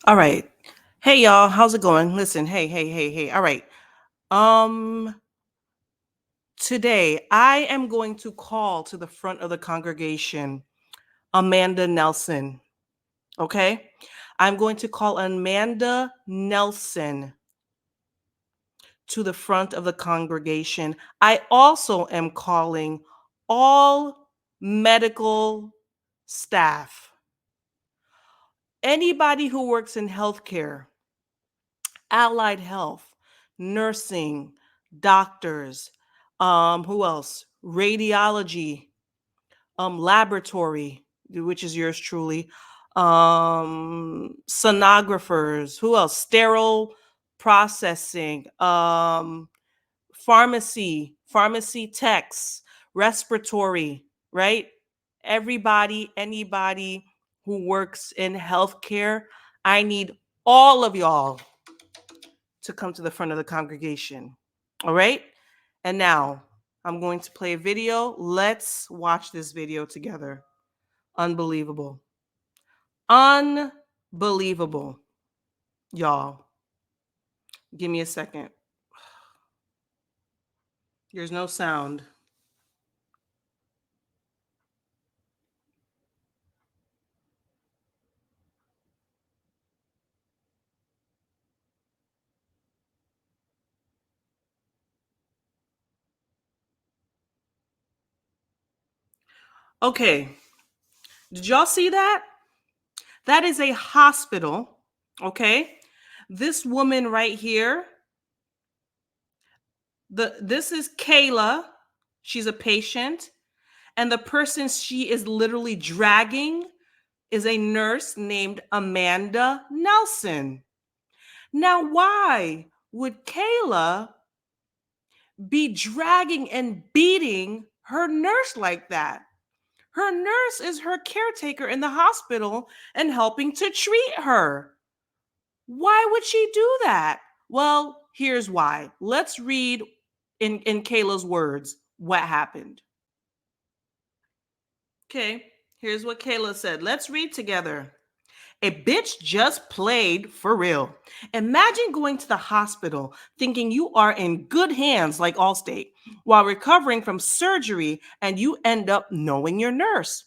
All right. Hey y'all, how's it going? Listen, hey. All right. Um Today I am going to call to the front of the congregation Amanda Nelson, okay? I'm going to call Amanda Nelson to the front of the congregation. I also am calling all medical staff. Anybody who works in healthcare, allied health, nursing, doctors, who else? Radiology, laboratory, which is yours truly, sonographers, who else? Sterile processing, pharmacy techs, respiratory, right? Everybody, anybody who works in healthcare, I need all of y'all to come to the front of the congregation. All right? And now I'm going to play a video. Let's watch this video together. Unbelievable. Unbelievable. Y'all, give me a second. There's no sound. Okay. Did y'all see that? That is a hospital. Okay. This woman right here, this is Kayla. She's a patient. And the person she is literally dragging is a nurse named Amanda Nelson. Now, why would Kayla be dragging and beating her nurse like that? Her nurse is her caretaker in the hospital and helping to treat her. Why would she do that? Well, here's why. Let's read in Kayla's words what happened. Okay, here's what Kayla said. Let's read together. A bitch just played for real. Imagine going to the hospital thinking you are in good hands like Allstate while recovering from surgery and you end up knowing your nurse.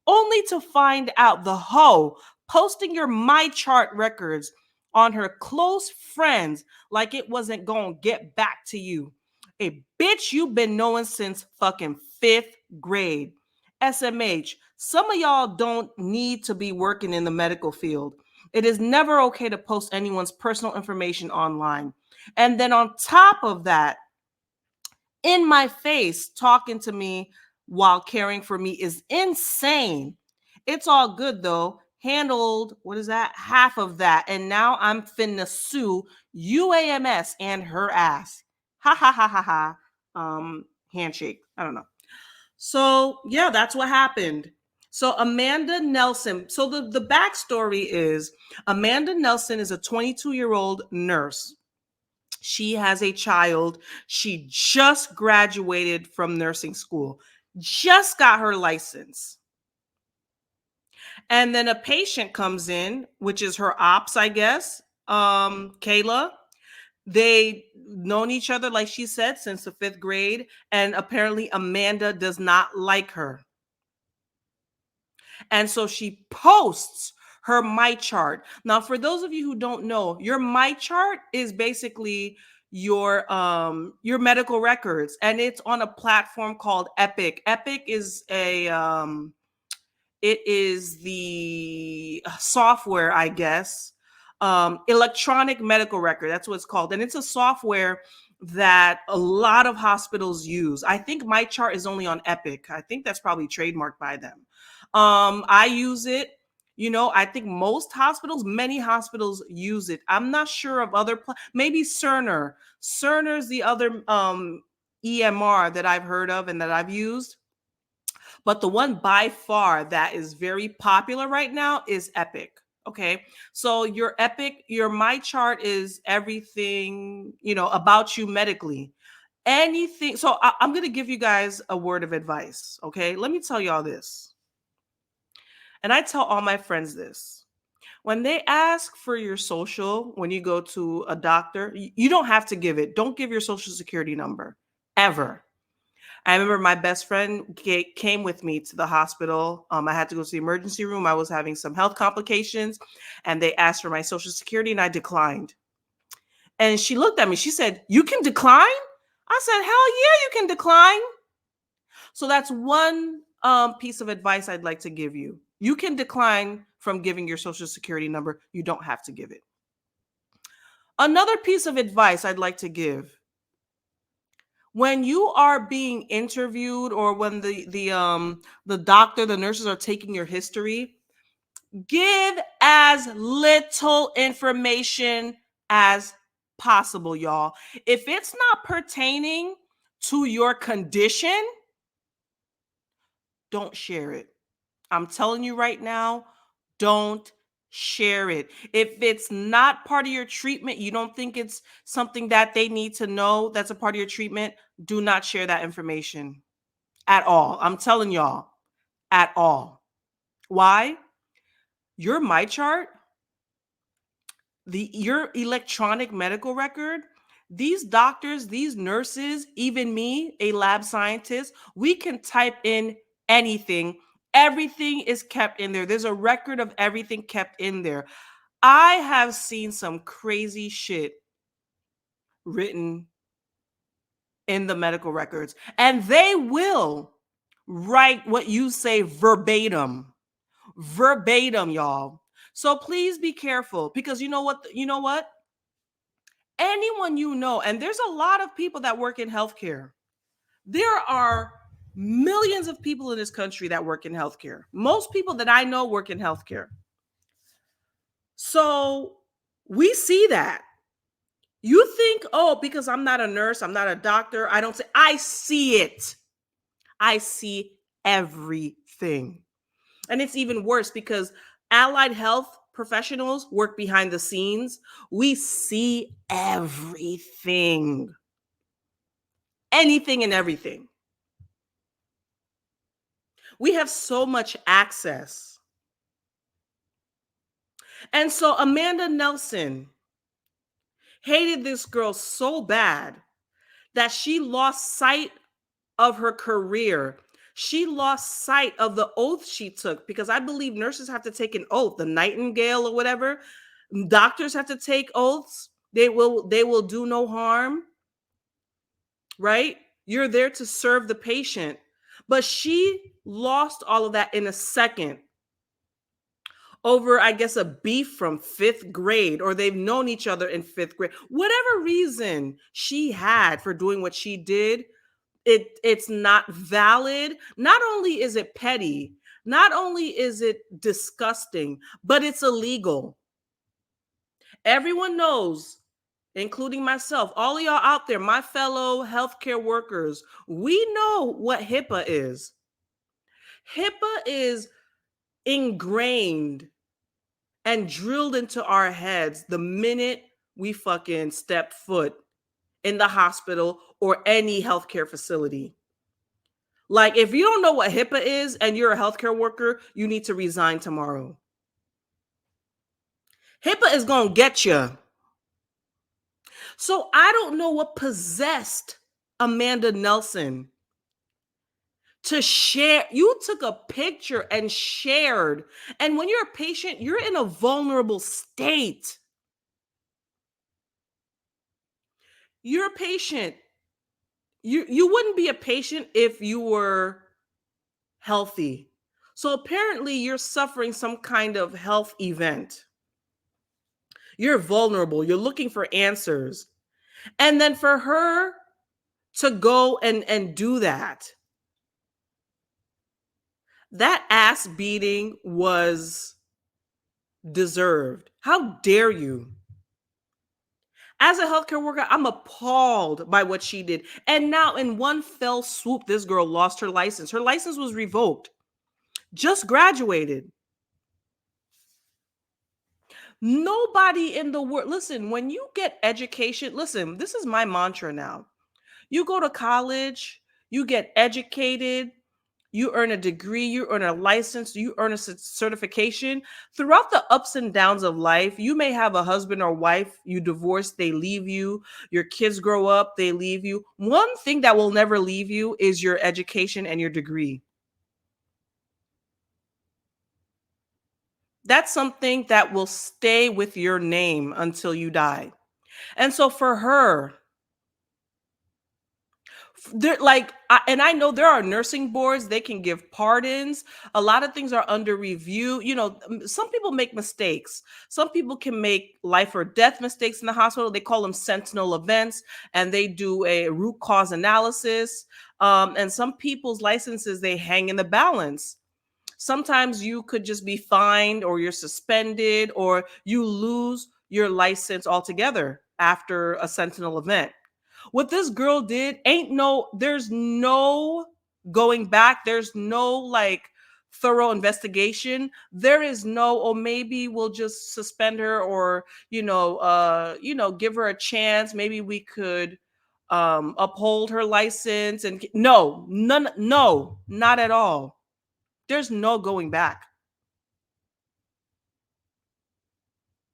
Only to find out the hoe posting your My Chart records on her close friends like it wasn't going to get back to you. A bitch you've been knowing since fucking fifth grade. SMH, some of y'all don't need to be working in the medical field. It is never okay to post anyone's personal information online. And then on top of that, in my face, talking to me while caring for me is insane. It's all good though. Handled, what is that? Half of that. And now I'm finna sue UAMS and her ass. Ha ha ha ha ha. Handshake. I don't know. So yeah, that's what happened. So Amanda Nelson. So the backstory is Amanda Nelson is a 22-year-old nurse. She has a child. She just graduated from nursing school, just got her license. And then a patient comes in, which is her ops, I guess. Kayla. They known each other, like she said, since the fifth grade. And apparently Amanda does not like her. And so she posts her My Chart. Now, for those of you who don't know, your My Chart is basically your medical records, and it's on a platform called Epic. Epic is a it is the software, I guess, electronic medical record. That's what it's called, and it's a software that a lot of hospitals use. I think My Chart is only on Epic. I think that's probably trademarked by them. I use it. You know, I think most hospitals, many hospitals use it. I'm not sure of other, maybe Cerner. Cerner's the other EMR that I've heard of and that I've used. But the one by far that is very popular right now is Epic. Okay. So your Epic, your My Chart is everything, you know, about you medically. Anything. So I'm going to give you guys a word of advice. Okay. Let me tell y'all this. And I tell all my friends this. When they ask for your social, when you go to a doctor, you don't have to give it. Don't give your social security number ever. I remember my best friend came with me to the hospital. I had to go to the emergency room. I was having some health complications, and they asked for my social security, and I declined. And she looked at me. She said, "You can decline?" I said, "Hell yeah, you can decline." So that's one piece of advice I'd like to give you. You can decline from giving your social security number. You don't have to give it. Another piece of advice I'd like to give: when you are being interviewed, or when the doctor, the nurses are taking your history, give as little information as possible, y'all. If it's not pertaining to your condition, don't share it. I'm telling you right now, don't share it. If it's not part of your treatment, you don't think it's something that they need to know that's a part of your treatment, do not share that information at all. I'm telling y'all, at all. Why? Your MyChart, your electronic medical record, these doctors, these nurses, even me, a lab scientist, we can type in anything. Everything is kept in there. There's a record of everything kept in there. I have seen some crazy shit written in the medical records, and they will write what you say verbatim. Verbatim, y'all. So please be careful, because you know what? You know what? Anyone you know, and there's a lot of people that work in healthcare. There are millions of people in this country that work in healthcare. Most people that I know work in healthcare. So we see that. You think, oh, because I'm not a nurse, I'm not a doctor, I don't say, I see it. I see everything. And it's even worse because allied health professionals work behind the scenes. We see everything, anything and everything. We have so much access. And so Amanda Nelson hated this girl so bad that she lost sight of her career. She lost sight of the oath she took, because I believe nurses have to take an oath, the Nightingale or whatever. Doctors have to take oaths. They will do no harm, right? You're there to serve the patient. But she lost all of that in a second over, I guess, a beef from fifth grade, or they've known each other in fifth grade. Whatever reason she had for doing what she did, it's not valid. Not only is it petty, not only is it disgusting, but it's illegal. Everyone knows, including myself, all of y'all out there, my fellow healthcare workers, we know what HIPAA is. HIPAA is ingrained and drilled into our heads the minute we fucking step foot in the hospital or any healthcare facility. Like, if you don't know what HIPAA is and you're a healthcare worker, you need to resign tomorrow. HIPAA is going to get you. So I don't know what possessed Amanda Nelson to share. You took a picture and shared. And when you're a patient, you're in a vulnerable state. You're a patient. You wouldn't be a patient if you were healthy. So apparently you're suffering some kind of health event. You're vulnerable. You're looking for answers. And then for her to go and do that ass beating was deserved. How dare you? As a healthcare worker, I'm appalled by what she did. And now, in one fell swoop, this girl lost her license. Her license was revoked. Just graduated. Nobody in the world, listen, when you get education, listen, this is my mantra now. You go to college, you get educated, You earn a degree, you earn a license, you earn a certification. Throughout the ups and downs of life, you may have a husband or wife, you divorce, they leave you, your kids grow up, they leave you. One thing that will never leave you is your education and your degree. That's something that will stay with your name until you die. And so for her, there like and I know there are nursing boards, they can give pardons. A lot of things are under review. Some people make mistakes. Some people can make life or death mistakes in the hospital. They call them sentinel events, and they do a root cause analysis. And some people's licenses, they hang in the balance. Sometimes you could just be fined, or you're suspended, or you lose your license altogether after a sentinel event. What this girl did there's no going back. There's no like thorough investigation. There is no, oh, maybe we'll just suspend her, or, give her a chance. Maybe we could uphold her license. And no, none, no, not at all. There's no going back.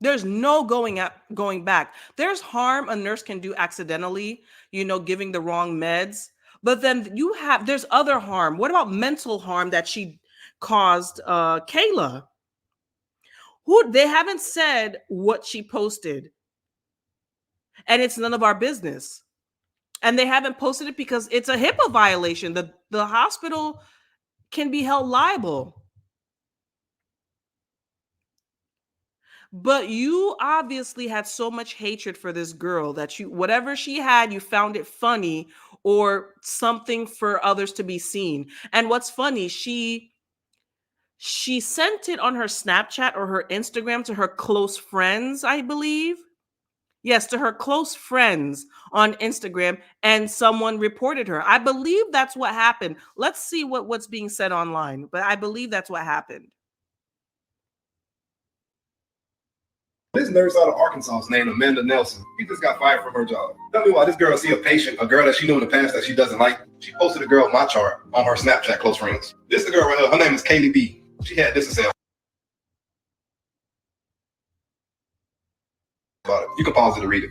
There's no going back. There's harm a nurse can do accidentally, giving the wrong meds. But then there's other harm. What about mental harm that she caused Kayla? Who they haven't said what she posted. And it's none of our business. And they haven't posted it because it's a HIPAA violation. The hospital can be held liable. But you obviously had so much hatred for this girl that whatever she had, you found it funny or something for others to be seen. And what's funny, she sent it on her Snapchat or her Instagram to her close friends, I believe. Yes, to her close friends on Instagram, and someone reported her. I believe that's what happened. Let's see what's being said online, but I believe that's what happened. This nurse out of Arkansas is named Amanda Nelson. She just got fired from her job. Tell me why this girl see a patient, a girl that she knew in the past that she doesn't like. She posted a girl my chart on her Snapchat close friends. This is the girl right here. Her name is Kaylee B. She had this to say about it. You can pause it to read it.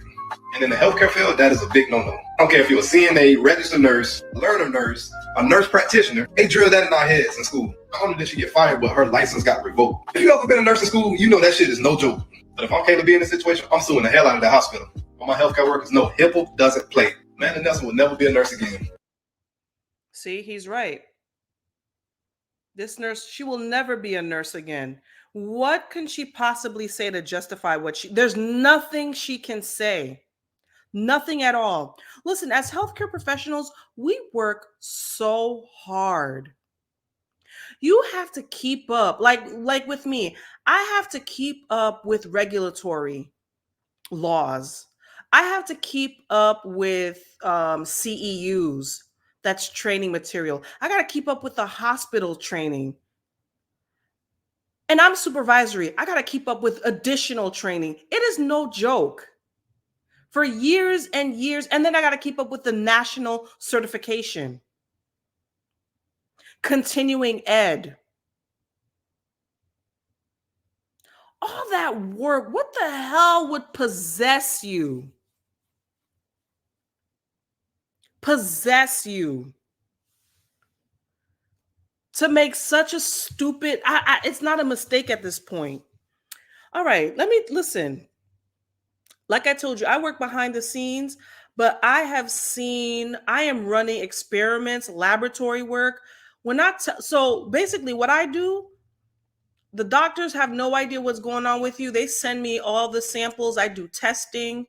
And in the healthcare field, that is a big no-no. I don't care if you're a CNA, registered nurse, learner nurse, a nurse practitioner. They drill that in our heads in school. Not only did she get fired, but her license got revoked. If you ever been a nurse in school, you know that shit is no joke. But if I'm Kayla B in this situation, I'm suing the hell out of the hospital. All my healthcare workers know HIPAA doesn't play. Amanda Nelson will never be a nurse again. See, he's right. This nurse, she will never be a nurse again. What can she possibly say to justify there's nothing she can say. Nothing at all. Listen, as healthcare professionals, we work so hard. You have to keep up. Like with me, I have to keep up with regulatory laws. I have to keep up with CEUs. That's training material. I got to keep up with the hospital training. And I'm supervisory. I got to keep up with additional training. It is no joke. For years and years. And then I got to keep up with the national certification. Continuing ed. All that work. What the hell would possess you? Possess you to make such a stupid, it's not a mistake at this point. All right, let me listen. Like I told you, I work behind the scenes, but I am running experiments, laboratory work. So basically what I do, the doctors have no idea what's going on with you. They send me all the samples. I do testing.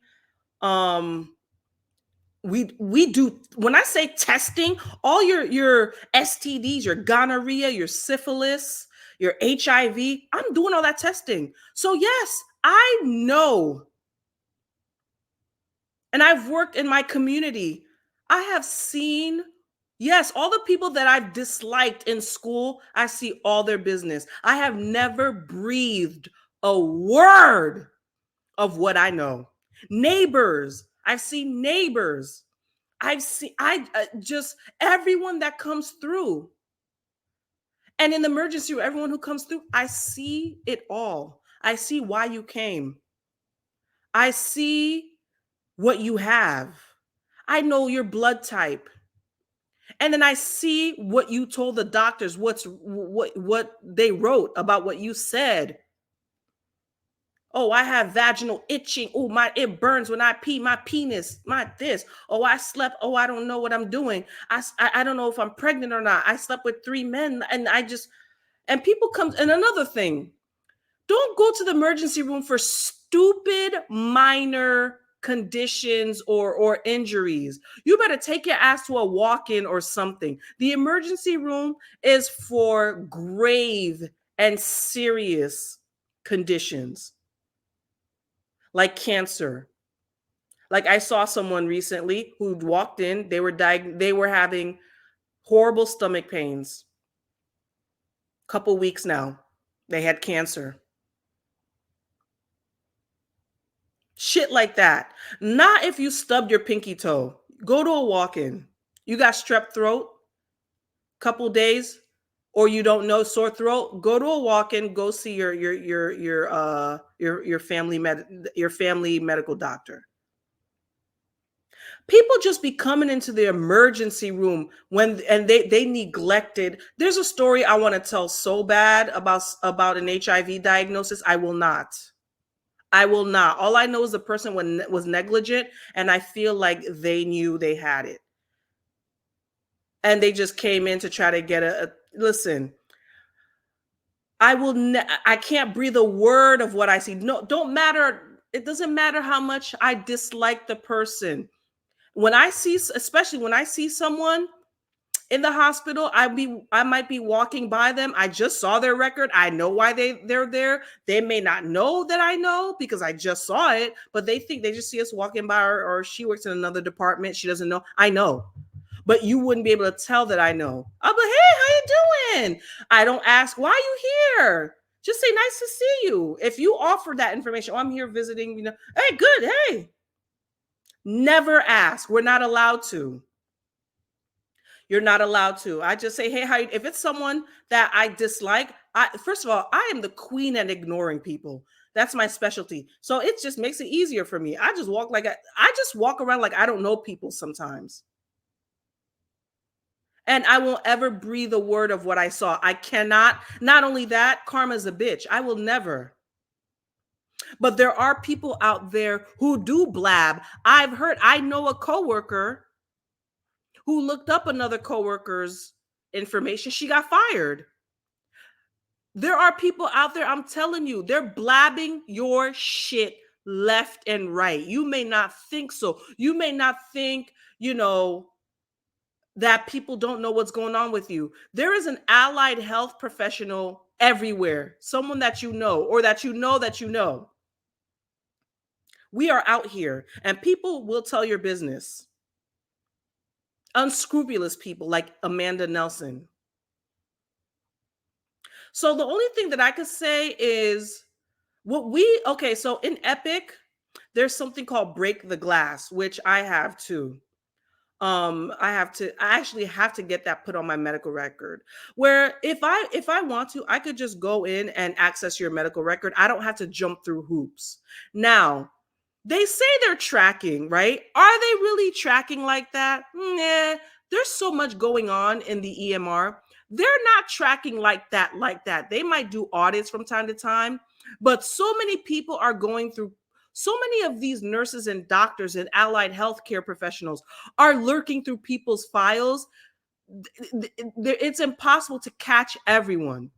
We do, when I say testing, all your STDs, your gonorrhea, your syphilis, your HIV, I'm doing all that testing. So yes, I know. And I've worked in my community. I have seen, yes, all the people that I've disliked in school, I see all their business. I have never breathed a word of what I know. Neighbors, I've seen neighbors. Just everyone that comes through. And in the emergency room, everyone who comes through, I see it all. I see why you came. I see what you have. I know your blood type. And then I see what you told the doctors, what they wrote about what you said. Oh, I have vaginal itching. Oh, it burns when I pee. My penis, my this. Oh, I slept. Oh, I don't know what I'm doing. I don't know if I'm pregnant or not. I slept with 3 men, and people come. And another thing, don't go to the emergency room for stupid minor conditions or injuries. You better take your ass to a walk-in or something. The emergency room is for grave and serious conditions like cancer. Like I saw someone recently who walked in, they were having horrible stomach pains. Couple weeks now. They had cancer. Shit like that. Not if you stubbed your pinky toe. Go to a walk-in. You got strep throat, couple days, or you don't know, sore throat. Go to a walk-in. Go see your family medical doctor. People just be coming into the emergency room and they neglected. There's a story I want to tell so bad about an HIV diagnosis. I will not. All I know is the person was negligent, and I feel like they knew they had it. And they just came in to try to get listen. I can't breathe a word of what I see. No, don't matter. It doesn't matter how much I dislike the person. Especially when I see someone in the hospital, I might be walking by them. I just saw their record. I know why they're there. They may not know that I know because I just saw it, but they think they just see us walking by, or she works in another department. She doesn't know. I know, but you wouldn't be able to tell that I know. I'll be, hey, how you doing? I don't ask, why are you here? Just say, nice to see you. If you offer that information, oh, I'm here visiting, hey, good, hey. Never ask. We're not allowed to. You're not allowed to. I just say, hey, if it's someone that I dislike, first of all, I am the queen at ignoring people. That's my specialty. So it just makes it easier for me. I just walk around like I don't know people sometimes. And I won't ever breathe a word of what I saw. I cannot. Not only that, karma's a bitch. I will never. But there are people out there who do blab. I know a coworker who looked up another coworker's information. She got fired. There are people out there, I'm telling you, they're blabbing your shit left and right. You may not think so. You may not think, that people don't know what's going on with you. There is an allied health professional everywhere, someone that you know, or that you know. We are out here, and people will tell your business. Unscrupulous people like Amanda Nelson. So the only thing that I could say is so in Epic, there's something called Break the Glass, which I have too. I actually have to get that put on my medical record, where if I want to, I could just go in and access your medical record. I don't have to jump through hoops. Now, they say they're tracking, right? Are they really tracking like that? Nah, there's so much going on in the EMR. They're not tracking like that. They might do audits from time to time, but so many people are going through. So many of these nurses and doctors and allied healthcare professionals are lurking through people's files. It's impossible to catch everyone.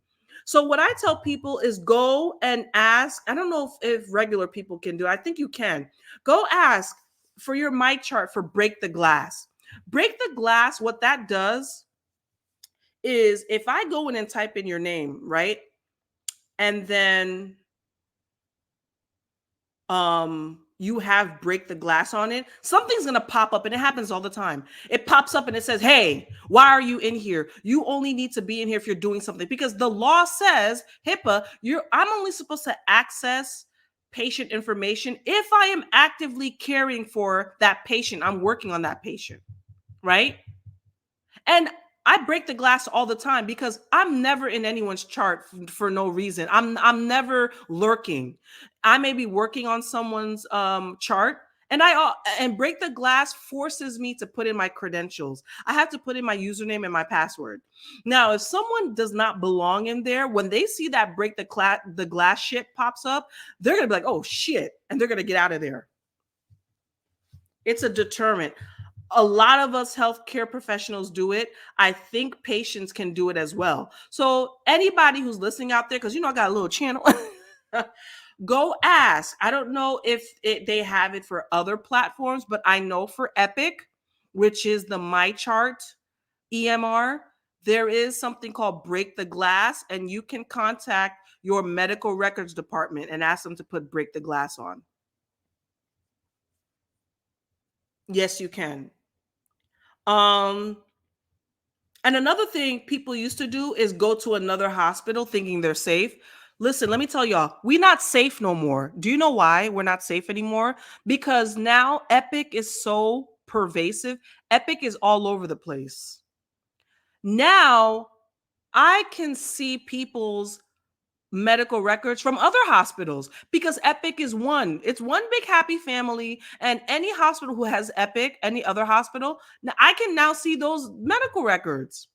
So what I tell people is go and ask. I don't know if regular people can do it. I think you can. Go ask for your mic chart for Break the Glass. Break the Glass, what that does is if I go in and type in your name, right? And then you have Break the Glass on it, something's going to pop up, and it happens all the time. It pops up and it says, hey, why are you in here? You only need to be in here if you're doing something, because the law says, HIPAA, I'm only supposed to access patient information if I am actively caring for that patient. I'm working on that patient, right? And I break the glass all the time because I'm never in anyone's chart for no reason. I'm never lurking. I may be working on someone's chart, and and break the glass forces me to put in my credentials. I have to put in my username and my password. Now, if someone does not belong in there, when they see that break the glass shit pops up, they're gonna be like, "Oh shit," and they're gonna get out of there. It's a deterrent. A lot of us healthcare professionals do it. I think patients can do it as well. So anybody who's listening out there, because I got a little channel, go ask. I don't know if they have it for other platforms, but I know for Epic, which is the MyChart EMR, there is something called Break the Glass, and you can contact your medical records department and ask them to put Break the Glass on. Yes, you can. And another thing people used to do is go to another hospital thinking they're safe. Listen, let me tell y'all, we're not safe no more. Do you know why we're not safe anymore? Because now Epic is so pervasive. Epic is all over the place. Now I can see people's medical records from other hospitals because Epic is one. It's one big happy family, and any hospital who has Epic, any other hospital, now I can now see those medical records.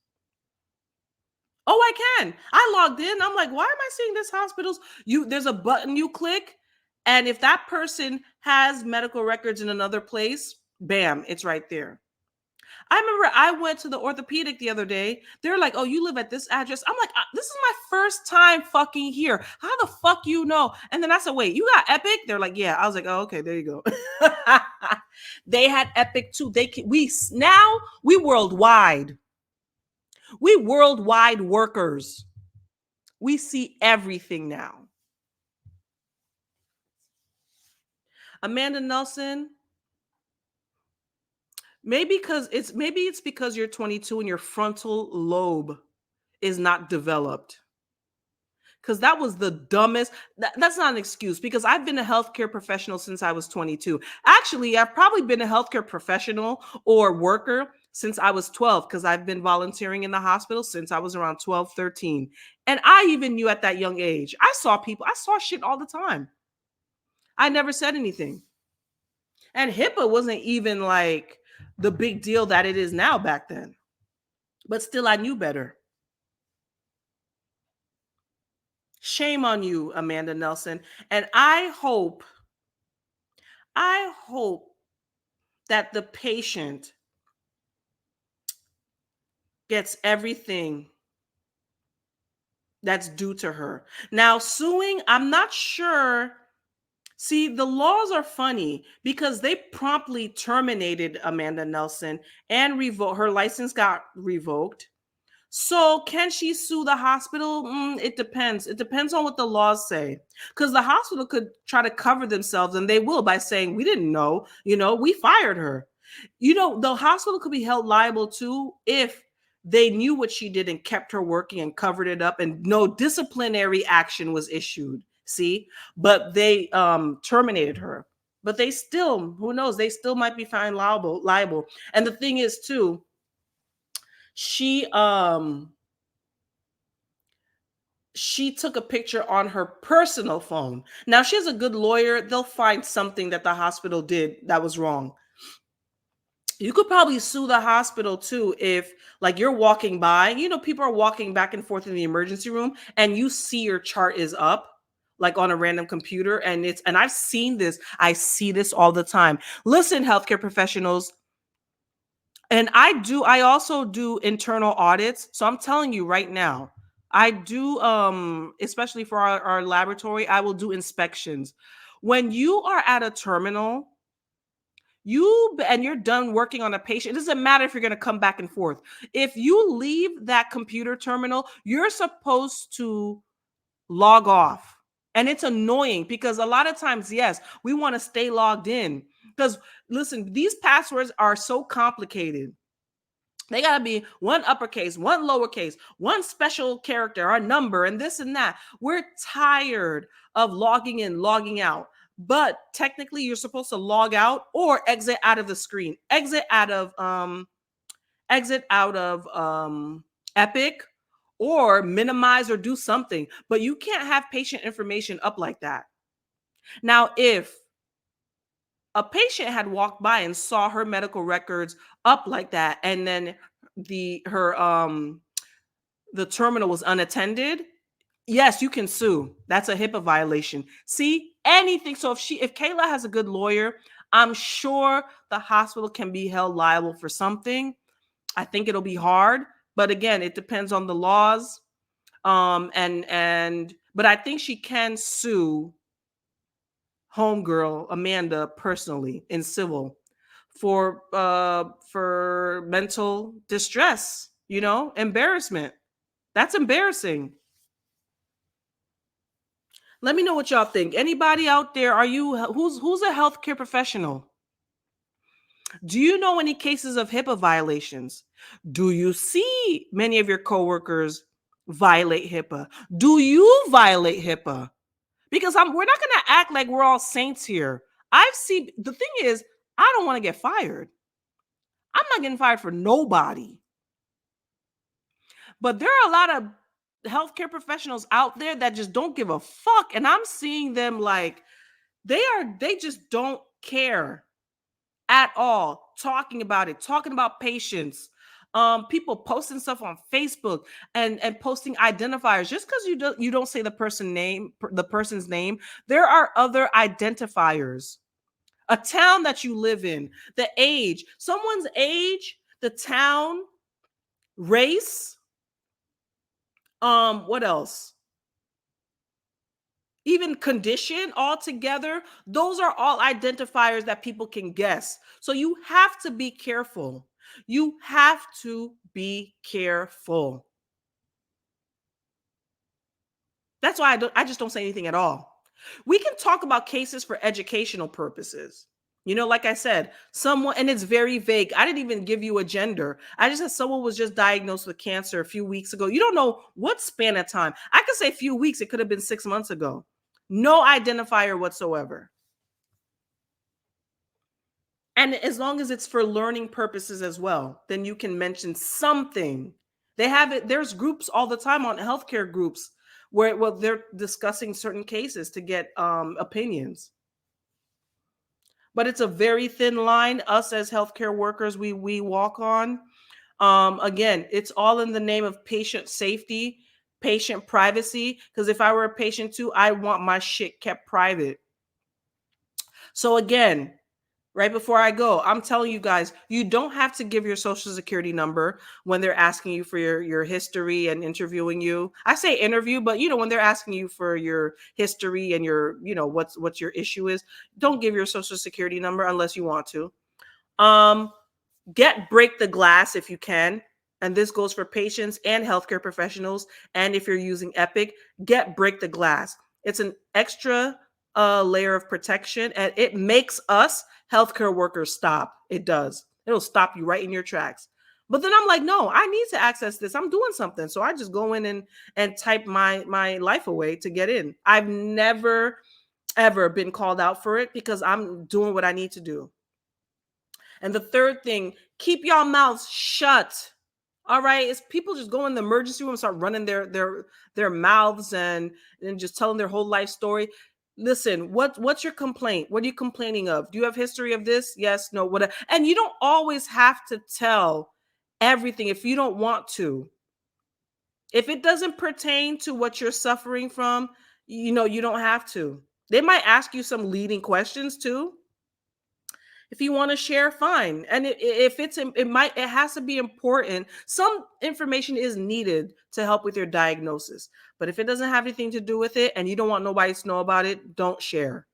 Oh, I can. I logged in. I'm like, why am I seeing this hospital's? There's a button you click, and if that person has medical records in another place, bam, it's right there. I remember I went to the orthopedic the other day. They're like, "Oh, you live at this address." I'm like, "This is my first time fucking here. How the fuck you know?" And then I said, "Wait, you got Epic?" They're like, "Yeah." I was like, "Oh, okay, there you go." They had Epic too. We worldwide. We worldwide workers. We see everything now. Amanda Nelson, maybe it's because you're 22 and your frontal lobe is not developed. Because that was the dumbest. That's not an excuse, because I've been a healthcare professional since I was 22. Actually, I've probably been a healthcare professional or worker since I was 12, because I've been volunteering in the hospital since I was around 12, 13. And I even knew at that young age, I saw shit all the time. I never said anything. And HIPAA wasn't even like the big deal that it is now back then. But still, I knew better. Shame on you, Amanda Nelson. And I hope that the patient gets everything that's due to her. Now, suing, I'm not sure. See, the laws are funny because they promptly terminated Amanda Nelson and her license got revoked. So can she sue the hospital? It depends. It depends on what the laws say. Because the hospital could try to cover themselves, and they will, by saying, we didn't know, we fired her. The hospital could be held liable too if they knew what she did and kept her working and covered it up, and no disciplinary action was issued. See, but they terminated her. But they still, who knows, they still might be found liable. And the thing is too, she took a picture on her personal phone. Now, she has a good lawyer. They'll find something that the hospital did that was wrong. You could probably sue the hospital too if, like, you're walking by, people are walking back and forth in the emergency room, and you see your chart is up, like on a random computer, and I've seen this. I see this all the time. Listen, healthcare professionals, and I also do internal audits. So I'm telling you right now, I do, especially for our laboratory, I will do inspections. When you are at a terminal, you're done working on a patient, it doesn't matter if you're going to come back and forth. If you leave that computer terminal, you're supposed to log off. And it's annoying because a lot of times, yes, we want to stay logged in. Because listen, these passwords are so complicated. They got to be one uppercase, one lowercase, one special character or number, and this and that. We're tired of logging in, logging out. But technically, you're supposed to log out or exit out of the screen, exit out of exit out of Epic or minimize or do something, but you can't have patient information up like that. Now, if a patient had walked by and saw her medical records up like that, and then the terminal was unattended, yes, you can sue. That's a HIPAA violation. See, anything. So if Kayla has a good lawyer, I'm sure the hospital can be held liable for something. I think it'll be hard, but again, it depends on the laws. But I think she can sue homegirl Amanda personally in civil for mental distress, embarrassment. That's embarrassing. Let me know what y'all think. Anybody out there, who's a healthcare professional? Do you know any cases of HIPAA violations? Do you see many of your coworkers violate HIPAA? Do you violate HIPAA? Because we're not going to act like we're all saints here. The thing is, I don't want to get fired. I'm not getting fired for nobody. But there are a lot of healthcare professionals out there that just don't give a fuck. And I'm seeing them like they just don't care at all. Talking about it, talking about patients. People posting stuff on Facebook and posting identifiers. Just because you don't say the person's name, there are other identifiers. A town that you live in, the age, someone's age, the town, race, what else? Even condition altogether. Those are all identifiers that people can guess. So you have to be careful. You have to be careful. That's why I just don't say anything at all. We can talk about cases for educational purposes. Like I said, someone, and it's very vague. I didn't even give you a gender. I just said someone was just diagnosed with cancer a few weeks ago. You don't know what span of time. I could say a few weeks. It could have been 6 months ago. No identifier whatsoever. And as long as it's for learning purposes as well, then you can mention something. They have it. There's groups all the time on healthcare groups where they're discussing certain cases to get opinions. But it's a very thin line. Us as healthcare workers, we walk on. Again, it's all in the name of patient safety, patient privacy. Because if I were a patient too, I want my shit kept private. So again, right before I go, I'm telling you guys, you don't have to give your social security number when they're asking you for your history and interviewing you. I say interview, but when they're asking you for your history and your, what's your issue is, don't give your social security number unless you want to. Break the glass if you can. And this goes for patients and healthcare professionals. And if you're using Epic, break the glass. It's an extra layer of protection, and it makes us healthcare workers stop. It does. It'll stop you right in your tracks. But then I'm like, no, I need to access this. I'm doing something. So I just go in and type my life away to get in. I've never, ever been called out for it because I'm doing what I need to do. And the third thing, keep y'all mouths shut. All right. It's people just go in the emergency room and start running their mouths and just telling their whole life story. Listen, what's your complaint? What are you complaining of? Do you have history of this? Yes, no, whatever. And you don't always have to tell everything if you don't want to. If it doesn't pertain to what you're suffering from, you don't have to. They might ask you some leading questions too. If you want to share, fine. And it has to be important. Some information is needed to help with your diagnosis. But if it doesn't have anything to do with it and you don't want nobody to know about it, don't share.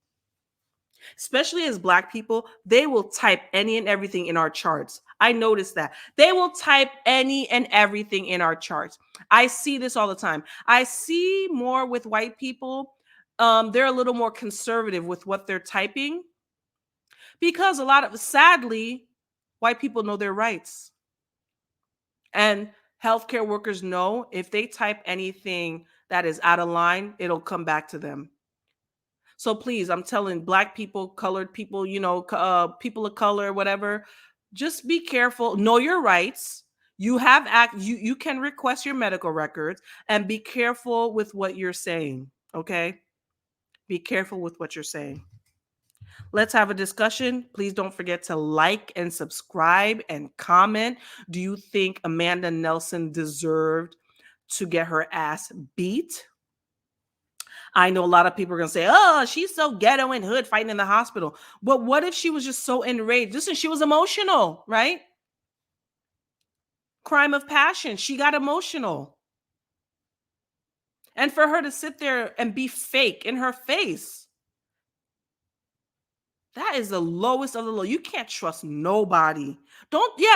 Especially as Black people, they will type any and everything in our charts. I noticed that. They will type any and everything in our charts. I see this all the time. I see more with white people. They're a little more conservative with what they're typing. Because sadly, white people know their rights. And healthcare workers know if they type anything that is out of line, it'll come back to them. So please, I'm telling Black people, colored people, people of color, whatever, just be careful. Know your rights. You can request your medical records, and be careful with what you're saying. Okay, be careful with what you're saying. Let's have a discussion. Please don't forget to like and subscribe and comment. Do you think Amanda Nelson deserved to get her ass beat? I know a lot of people are going to say, oh, she's so ghetto and hood fighting in the hospital. But what if she was just so enraged? Listen, she was emotional, right? Crime of passion. She got emotional. And for her to sit there and be fake in her face, that is the lowest of the low. You can't trust nobody.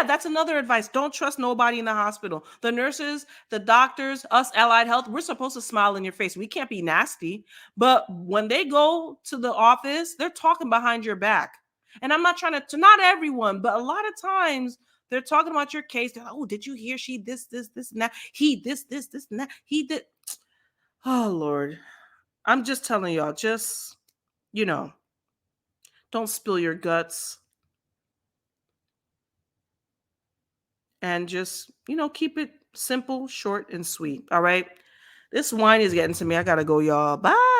That's another advice. Don't trust nobody in the hospital. The nurses, the doctors, us allied health, we're supposed to smile in your face. We can't be nasty. But when they go to the office, they're talking behind your back. And I'm not trying to not everyone, but a lot of times they're talking about your case. They're like, oh, did you hear she this, and that? He this, and that. He did. Oh, Lord. I'm just telling y'all, don't spill your guts. And just, keep it simple, short, and sweet. All right. This wine is getting to me. I got to go, y'all. Bye.